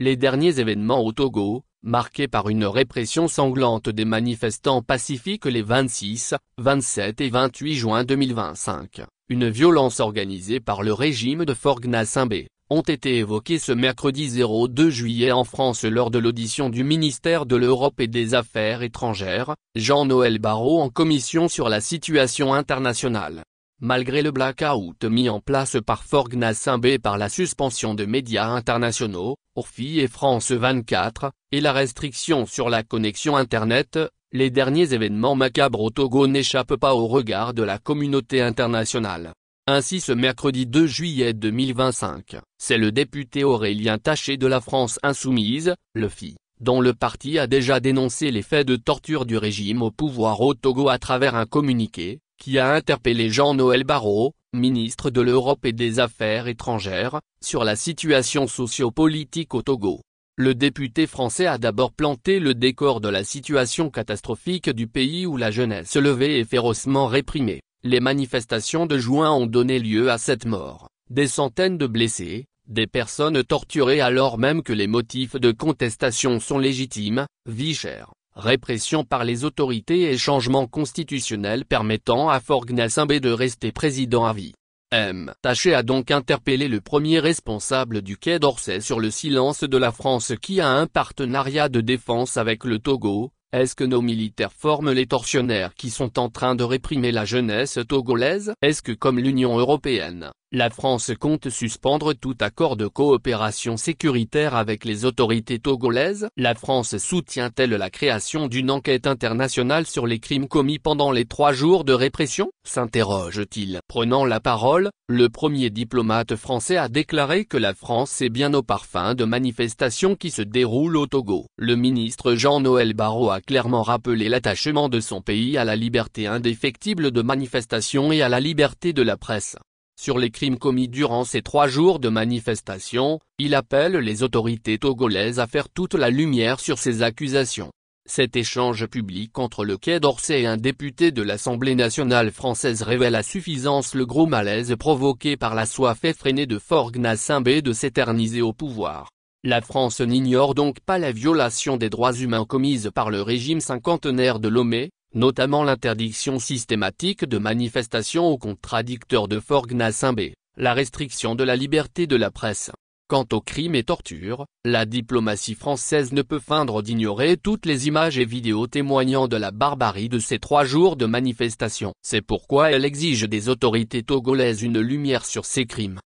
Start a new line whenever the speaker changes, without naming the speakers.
Les derniers événements au Togo, marqués par une répression sanglante des manifestants pacifiques les 26, 27 et 28 juin 2025, une violence organisée par le régime de Faure Gnassingbé, ont été évoqués ce mercredi 2 juillet en France lors de l'audition du ministère de l'Europe et des Affaires étrangères, Jean-Noël Barrot en commission sur la situation internationale. Malgré le blackout mis en place par Faure Gnassingbé par la suspension de médias internationaux, ORFI et France 24, et la restriction sur la connexion Internet, les derniers événements macabres au Togo n'échappent pas au regard de la communauté internationale. Ainsi ce mercredi 2 juillet 2025, c'est le député Aurélien Taché de la France Insoumise, le FI, dont le parti a déjà dénoncé les faits de torture du régime au pouvoir au Togo à travers un communiqué, qui a interpellé Jean-Noël Barrot, ministre de l'Europe et des Affaires étrangères, sur la situation socio-politique au Togo. Le député français a d'abord planté le décor de la situation catastrophique du pays où la jeunesse levée est férocement réprimée. Les manifestations de juin ont donné lieu à 7 morts, des centaines de blessés, des personnes torturées alors même que les motifs de contestation sont légitimes, vie chère, répression par les autorités et changement constitutionnel permettant à Faure Gnassingbé de rester président à vie. Taché a donc interpellé le premier responsable du Quai d'Orsay sur le silence de la France qui a un partenariat de défense avec le Togo. Est-ce que nos militaires forment les tortionnaires qui sont en train de réprimer la jeunesse togolaise? Est-ce que comme l'Union européenne, la France compte suspendre tout accord de coopération sécuritaire avec les autorités togolaises? La France soutient-elle la création d'une enquête internationale sur les crimes commis pendant les 3 jours de répression? S'interroge-t-il. Prenant la parole, le premier diplomate français a déclaré que la France est bien au parfum de manifestations qui se déroulent au Togo. Le ministre Jean-Noël Barrot a clairement rappelé l'attachement de son pays à la liberté indéfectible de manifestation et à la liberté de la presse. Sur les crimes commis durant ces 3 jours de manifestation, il appelle les autorités togolaises à faire toute la lumière sur ces accusations. Cet échange public entre le Quai d'Orsay et un député de l'Assemblée nationale française révèle à suffisance le gros malaise provoqué par la soif effrénée de Faure Gnassingbé de s'éterniser au pouvoir. La France n'ignore donc pas la violation des droits humains commises par le régime cinquantenaire de Lomé, notamment l'interdiction systématique de manifestations aux contradicteurs de Faure Gnassingbé, la restriction de la liberté de la presse. Quant aux crimes et tortures, la diplomatie française ne peut feindre d'ignorer toutes les images et vidéos témoignant de la barbarie de ces 3 jours de manifestation. C'est pourquoi elle exige des autorités togolaises une lumière sur ces crimes.